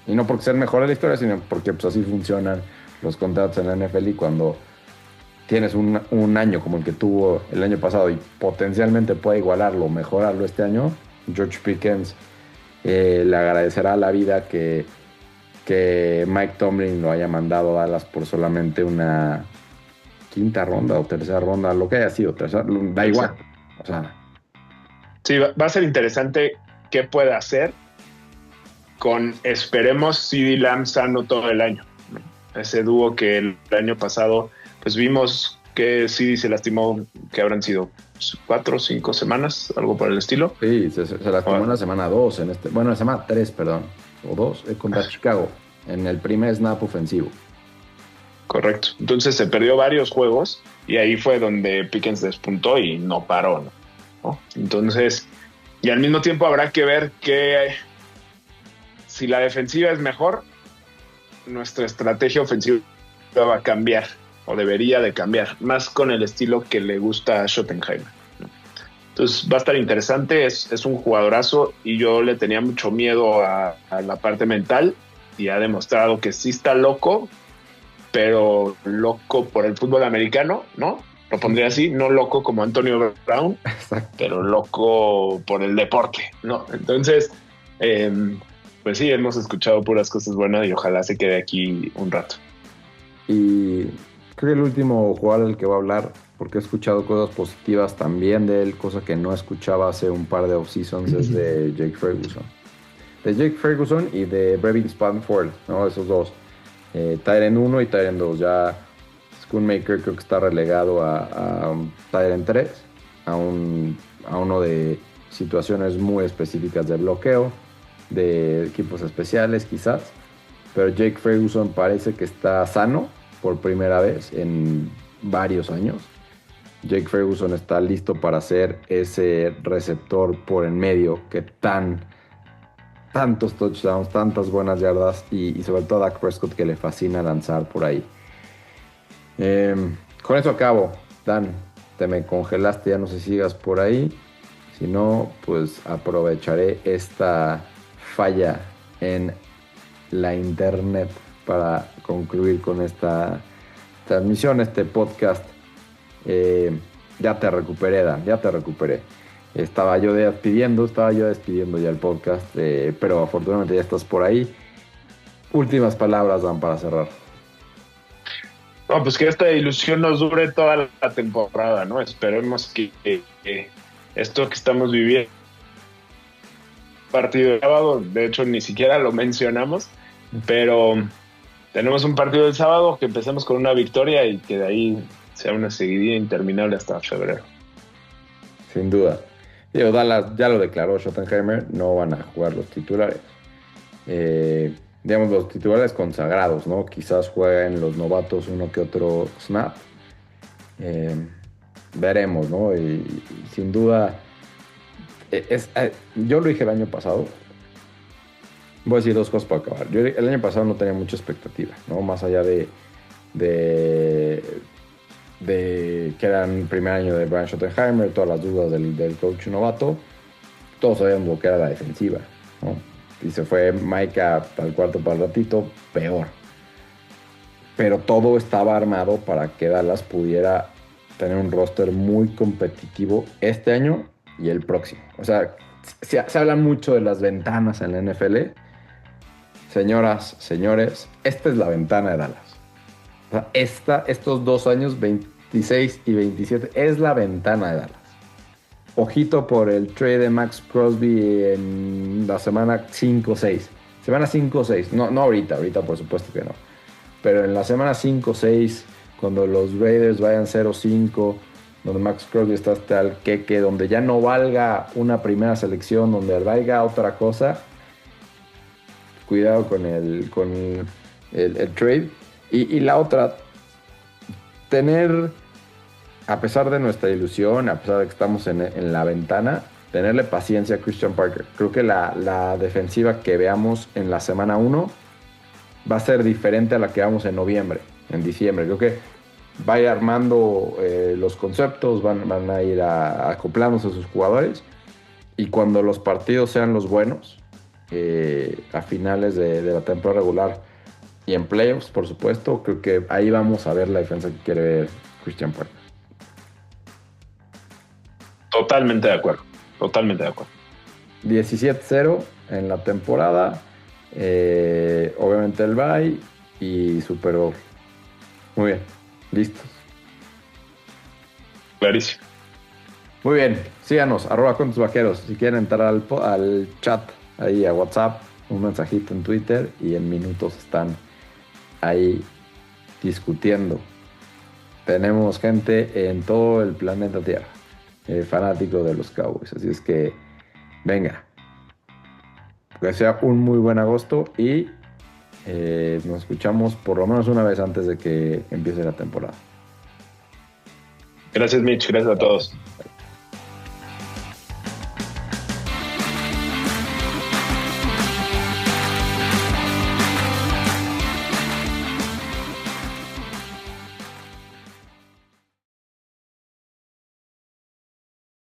A: Y no porque sea el mejor de la historia, sino porque pues así funcionan los contratos en la NFL, y cuando tienes un año como el que tuvo el año pasado y potencialmente puede igualarlo o mejorarlo este año, George Pickens le agradecerá a la vida que Mike Tomlin lo haya mandado a Dallas por solamente una quinta ronda o tercera ronda, lo que haya sido, da igual. O sea,
B: sí, va a ser interesante qué puede hacer con, esperemos, CeeDee Lamb sano todo el año, ¿no? Ese dúo que el año pasado pues vimos que CeeDee se lastimó, que habrán sido 4 o 5 semanas, algo por el estilo.
A: Sí, se lastimó en la semana 2, bueno, en la semana 3, perdón, o 2, contra Chicago. en el primer snap ofensivo.
B: Correcto. Entonces se perdió varios juegos y ahí fue donde Pickens despuntó y no paró, ¿no? Entonces, y al mismo tiempo habrá que ver que si la defensiva es mejor, nuestra estrategia ofensiva va a cambiar o debería de cambiar, más con el estilo que le gusta a Schottenheimer, ¿no? Entonces va a estar interesante, es un jugadorazo y yo le tenía mucho miedo a la parte mental y ha demostrado que sí está loco, pero loco por el fútbol americano, ¿no? Lo pondría así, no loco como Antonio Brown,
A: Exacto.
B: pero loco por el deporte, ¿no? Entonces, pues sí, hemos escuchado puras cosas buenas y ojalá se quede aquí un rato.
A: Y creo que el último jugador del que voy a hablar, porque he escuchado cosas positivas también de él, cosa que no escuchaba hace un par de off-seasons, es de Jake Ferguson. De Jake Ferguson y de Brevin Spanford, ¿no? Esos dos. Tyren 1 y Tyren 2. Ya Schoonmaker creo que está relegado a Tyren 3, a uno de situaciones muy específicas de bloqueo, de equipos especiales quizás. Pero Jake Ferguson parece que está sano por primera vez en varios años. Jake Ferguson está listo para ser ese receptor por en medio que tantos touchdowns, tantas buenas yardas y sobre todo a Dak Prescott que le fascina lanzar por ahí. Con eso acabo. Dan, te me congelaste, ya no sé si sigas por ahí. Si no, pues aprovecharé esta falla en la internet para concluir con esta transmisión, este podcast. Ya te recuperé, Dan, ya te recuperé. Estaba yo despidiendo ya el podcast, pero afortunadamente ya estás por ahí. Últimas palabras, Dan, para cerrar.
B: No, pues que esta ilusión nos dure toda la temporada, ¿no? Esperemos que esto que estamos viviendo, partido de sábado, de hecho ni siquiera lo mencionamos, pero tenemos un partido del sábado, que empecemos con una victoria y que de ahí sea una seguidilla interminable hasta febrero.
A: Sin duda. Digo, Dallas ya lo declaró Schottenheimer, no van a jugar los titulares. Digamos, los titulares consagrados, ¿no? Quizás jueguen los novatos uno que otro snap. Veremos, ¿no? Y sin duda, yo lo dije el año pasado. Voy a decir dos cosas para acabar. Yo el año pasado no tenía mucha expectativa, ¿no? Más allá de que era el primer año de Brian Schottenheimer, todas las dudas del coach novato, todos sabíamos lo que era la defensiva, ¿no? Y se fue Micah al cuarto para el ratito, peor. Pero todo estaba armado para que Dallas pudiera tener un roster muy competitivo este año y el próximo. O sea, se habla mucho de las ventanas en la NFL. Señoras, señores, esta es la ventana de Dallas. O sea, estos 2 años, 26 y 27, es la ventana de Dallas. Ojito por el trade de Max Crosby en la semana 5 o 6. Semana 5 o 6. No ahorita por supuesto que no. Pero en la semana 5 o 6, cuando los Raiders vayan 0-5, donde Max Crosby está hasta el queque, donde ya no valga una primera selección, donde valga otra cosa, cuidado con el trade. Y la otra, tener, a pesar de nuestra ilusión, a pesar de que estamos en la ventana, tenerle paciencia a Christian Parker. Creo que la defensiva que veamos en la semana 1 va a ser diferente a la que veamos en noviembre, en diciembre. Creo que va a ir armando los conceptos, van a ir acoplándose a sus jugadores, y cuando los partidos sean los buenos, a finales de la temporada regular y en playoffs, por supuesto, creo que ahí vamos a ver la defensa que quiere ver Christian Parker.
B: Totalmente de acuerdo.
A: 17-0 en la temporada. Obviamente el bye y Super Bowl. Muy bien, listos.
B: Clarísimo.
A: Muy bien, síganos, @CuentosVaqueros. Si quieren entrar al chat, ahí a WhatsApp, un mensajito en Twitter, y en minutos están ahí discutiendo. Tenemos gente en todo el planeta Tierra, fanático de los Cowboys, así es que venga, que sea un muy buen agosto y Nos escuchamos por lo menos una vez antes de que empiece la temporada.
B: Gracias, Mitch. Gracias a todos.